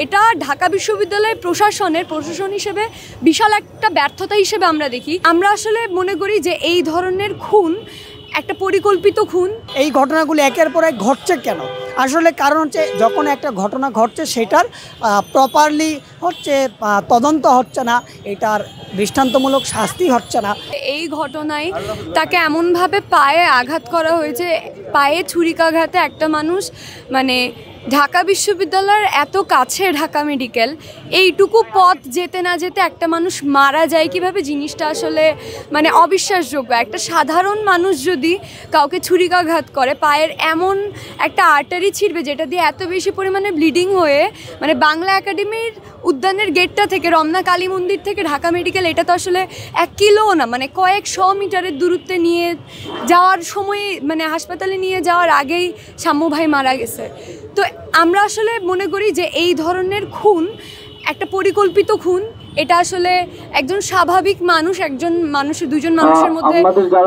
এটা ঢাকা বিশ্ববিদ্যালয়ের প্রশাসন হিসেবে বিশাল একটা ব্যর্থতা হিসেবে আমরা দেখি। আমরা আসলে মনে করি যে এই ধরনের খুন একটা পরিকল্পিত খুন। এই ঘটনাগুলি একের পর এক ঘটছে কেন? আসলে কারণ হচ্ছে যখন একটা ঘটনা ঘটছে সেটার প্রপারলি হচ্ছে তদন্ত হচ্ছে না, এটার দৃষ্টান্তমূলক শাস্তি হচ্ছে না। এই ঘটনায় তাকে এমনভাবে পায়ে আঘাত করা হয়েছে, পায়ে ছুরিকাঘাতে একটা মানুষ, মানে ঢাকা বিশ্ববিদ্যালয়ের এত কাছে ঢাকা মেডিকেল, এইটুকু পথ যেতে না যেতে একটা মানুষ মারা যায় কিভাবে, জিনিসটা আসলে মানে অবিশ্বাসযোগ্য। একটা সাধারণ মানুষ যদি কাউকে ছুরিকাঘাত করে, পায়ের এমন একটা আর্টারি ছিঁড়বে যেটা দিয়ে এত বেশি পরিমাণে ব্লিডিং হয়ে, মানে বাংলা একাডেমির উদ্যানের গেটটা থেকে রমনা কালী মন্দির থেকে ঢাকা মেডিকেল, এটা তো আসলে 1 কিলোও না, মানে কয়েকশো মিটারের দূরত্বে নিয়ে যাওয়ার সময়, মানে হাসপাতালে নিয়ে যাওয়ার আগেই সাম্য ভাই মারা গেছে। তো আমরা আসলে মনে করি যে এই ধরনের খুন একটা পরিকল্পিত খুন। এটা আসলে একজন স্বাভাবিক মানুষ, দুজন মানুষের মধ্যে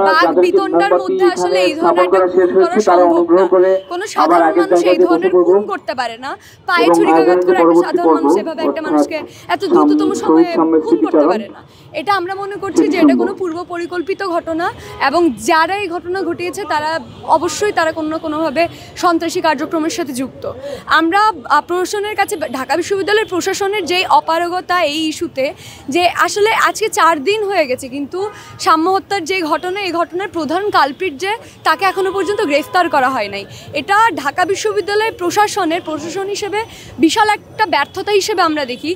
বাঘ বিতণ্ডার মধ্যে আসলে এই ধরনের একটা খুন করা সম্ভব না। কোনো সাধারণ মানুষ এই ধরনের খুন করতে পারে না। পায়ে ছুরিকাঘাত করে একটা সাধারণ মানুষ এভাবে একটা মানুষকে এত দ্রুততম সময়ে খুন করতে পারে না। এটা আমরা মনে করছি যে এটা কোনো পূর্ব পরিকল্পিত ঘটনা, এবং যারা এই ঘটনা ঘটিয়েছে তারা অবশ্যই কোনো না কোনোভাবে সন্ত্রাসী কার্যক্রমের সাথে যুক্ত। আমরা প্রশাসনের কাছে, ঢাকা বিশ্ববিদ্যালয়ের প্রশাসনের যেই অপারগতা এই ইস্যুতে, যে আসলে আজকে 4 দিন হয়ে গেছে কিন্তু সাম্য হত্যার যে ঘটনা, এই ঘটনার প্রধান কালপ্রিট যে, তাকে এখনো পর্যন্ত গ্রেফতার করা হয় নাই। এটা ঢাকা বিশ্ববিদ্যালয়ের প্রশাসন হিসেবে বিশাল একটা ব্যর্থতা হিসেবে আমরা দেখি।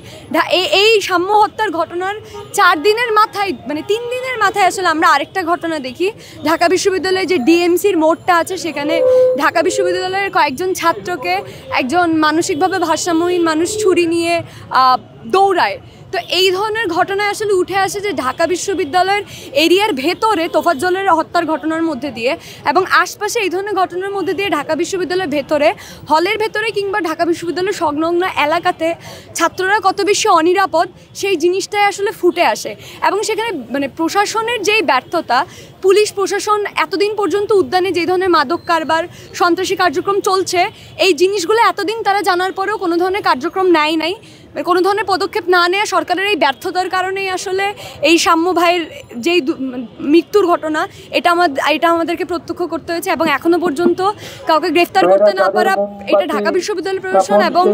এই সাম্য হত্যার ঘটনার 4 দিনের মাথায়, মানে 3 দিনের মাথায় আসলে আমরা আরেকটা ঘটনা দেখি। ঢাকা বিশ্ববিদ্যালয়ে যে ডিএমসির মোড়টা আছে, সেখানে ঢাকা বিশ্ববিদ্যালয়ের কয়েকজন ছাত্রকে একজন মানসিকভাবে ভারসাম্যহীন মানুষ ছুরি নিয়ে দৌড়ায়। তো এই ধরনের ঘটনায় আসলে উঠে আসে যে ঢাকা বিশ্ববিদ্যালয়ের এরিয়ার ভেতরে তোফাজ্জলের হত্যার ঘটনার মধ্যে দিয়ে, এবং আশপাশে এই ধরনের ঘটনার মধ্যে দিয়ে ঢাকা বিশ্ববিদ্যালয়ের ভেতরে, হলের ভেতরে কিংবা ঢাকা বিশ্ববিদ্যালয়ের সংলগ্ন এলাকাতে ছাত্ররা কত বেশি অনিরাপদ, সেই জিনিসটাই আসলে ফুটে আসে। এবং সেখানে মানে প্রশাসনের যেই ব্যর্থতা, পুলিশ প্রশাসন এতদিন পর্যন্ত উদ্যানে যে ধরনের মাদক কারবার, সন্ত্রাসী কার্যক্রম চলছে, এই জিনিসগুলো এতদিন তারা জানার পরেও কোনো ধরনের কার্যক্রম নেয় নাই, কোনো ধরনের পদক্ষেপ না নেওয়া সরকারের এই ব্যর্থতার কারণেই আসলে এই সাম্য ভাইয়ের যেই মৃত্যুর ঘটনা, এটা আমাদেরকে প্রত্যক্ষ করতে হয়েছে। এবং এখনো পর্যন্ত কাউকে গ্রেফতার করতে না পারা, এটা ঢাকা বিশ্ববিদ্যালয় প্রশাসন এবং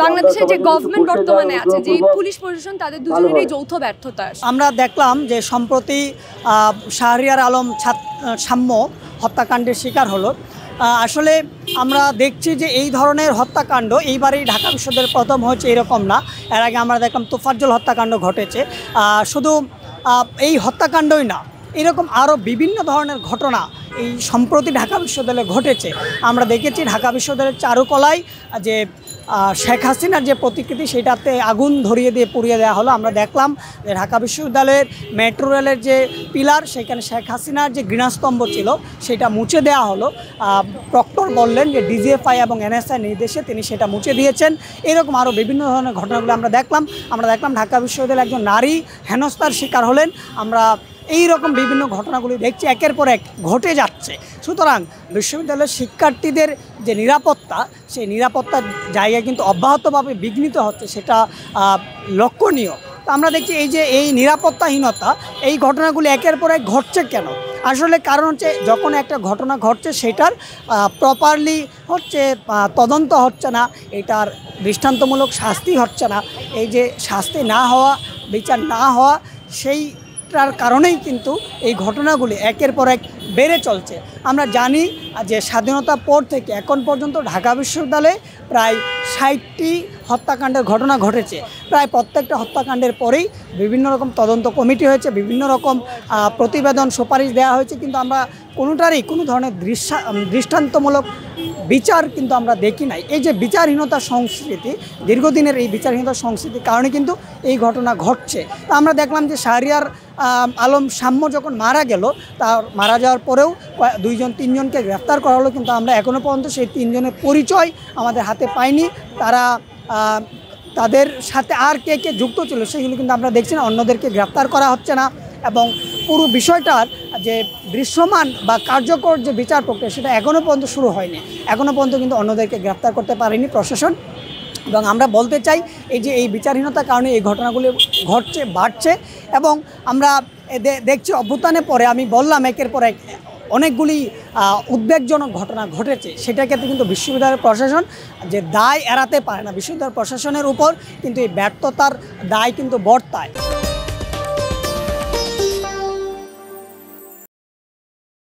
বাংলাদেশের যে গভর্নমেন্ট বর্তমানে আছে, যে পুলিশ প্রশাসন, তাদের দুজনেরই যৌথ ব্যর্থতা। আমরা দেখলাম যে সম্প্রতি শাহরিয়ার আলম সাম্য হত্যাকাণ্ডের শিকার হলো। আসলে আমরা দেখছি যে এই ধরনের হত্যাকাণ্ড এইবারেই ঢাকা বিশ্ববিদ্যালয়ের প্রথম হয়েছে এরকম না। এর আগে আমরা দেখলাম তোফাজ্জল হত্যাকাণ্ড ঘটেছে। শুধু এই হত্যাকাণ্ডই না, এরকম আরও বিভিন্ন ধরনের ঘটনা এই সম্প্রতি ঢাকা বিশ্ববিদ্যালয়ে ঘটেছে। আমরা দেখেছি ঢাকা বিশ্ববিদ্যালয়ের চারুকলায় যে শেখ হাসিনার যে প্রতিকৃতি, সেটাতে আগুন ধরিয়ে দিয়ে পুড়িয়ে দেওয়া হলো। আমরা দেখলাম যে ঢাকা বিশ্ববিদ্যালয়ের মেট্রো রেলের যে পিলার, সেখানে শেখ হাসিনার যে ঘৃণাস্তম্ভ ছিল সেটা মুছে দেওয়া হলো। প্রক্টর বললেন যে ডিজিএফআই এবং এনএসআই নির্দেশে তিনি সেটা মুছে দিয়েছেন। এরকম আরও বিভিন্ন ধরনের ঘটনাগুলো আমরা দেখলাম ঢাকা বিশ্ববিদ্যালয়ে একজন নারী হেনস্থার শিকার হলেন। আমরা এই রকম বিভিন্ন ঘটনাগুলি দেখছি একের পর এক ঘটে যাচ্ছে। সুতরাং বিশ্ববিদ্যালয়ের শিক্ষার্থীদের যে নিরাপত্তা, সেই নিরাপত্তার জায়গায় কিন্তু অব্যাহতভাবে বিঘ্নিত হচ্ছে, সেটা লক্ষণীয়। তো আমরা দেখছি এই নিরাপত্তাহীনতা, এই ঘটনাগুলি একের পর এক ঘটছে কেন? আসলে কারণ হচ্ছে যখন একটা ঘটনা ঘটছে সেটার প্রপারলি হচ্ছে তদন্ত হচ্ছে না, এটার দৃষ্টান্তমূলক শাস্তি হচ্ছে না। এই যে শাস্তি না হওয়া, বিচার না হওয়া, সেইটার কারণেই কিন্তু এই ঘটনাগুলি একের পর এক বেড়ে চলছে। আমরা জানি যে স্বাধীনতার পর থেকে এখন পর্যন্ত ঢাকা বিশ্ববিদ্যালয়ে প্রায় 60টি হত্যাকাণ্ডের ঘটনা ঘটেছে। প্রায় প্রত্যেকটা হত্যাকাণ্ডের পরেই বিভিন্ন রকম তদন্ত কমিটি হয়েছে, বিভিন্ন রকম প্রতিবেদন সুপারিশ দেওয়া হয়েছে, কিন্তু আমরা কোনোটারই কোনো ধরনের দৃষ্টান্তমূলক বিচার কিন্তু আমরা দেখি নাই। এই যে বিচারহীনতা সংস্কৃতি, দীর্ঘদিনের এই বিচারহীনতা সংস্কৃতির কারণে কিন্তু এই ঘটনা ঘটছে। তো আমরা দেখলাম যে শাহরিয়ার আলম সাম্য যখন মারা গেল, তার মারা যাওয়ার পরেও 2-3জনকে গ্রেফতার করা হলো, কিন্তু আমরা এখনও পর্যন্ত সেই 3জনের পরিচয় আমাদের হাতে পাইনি। তাদের সাথে আর কে কে যুক্ত ছিল সেগুলো কিন্তু আমরা দেখছি না, অন্যদেরকে গ্রেফতার করা হচ্ছে না। এবং পুরো বিষয়টার যে দৃশ্যমান বা কার্যকর যে বিচার প্রক্রিয়া, সেটা এখনও পর্যন্ত শুরু হয়নি। এখনও পর্যন্ত কিন্তু অন্যদেরকে গ্রেফতার করতে পারেনি প্রশাসন। এবং আমরা বলতে চাই এই যে এই বিচারহীনতার কারণে এই ঘটনাগুলি ঘটছে, বাড়ছে, এবং আমরা দেখছি অভ্যুত্থানের পরে আমি বললাম একের পর এক অনেকগুলি উদ্বেগজনক ঘটনা ঘটেছে। সেটাকে কিন্তু বিশ্ববিদ্যালয়ের প্রশাসন যে দায় এড়াতে পারে না, বিশ্ববিদ্যালয় প্রশাসনের উপর কিন্তু এই ব্যর্থতার দায় কিন্তু বর্তায়।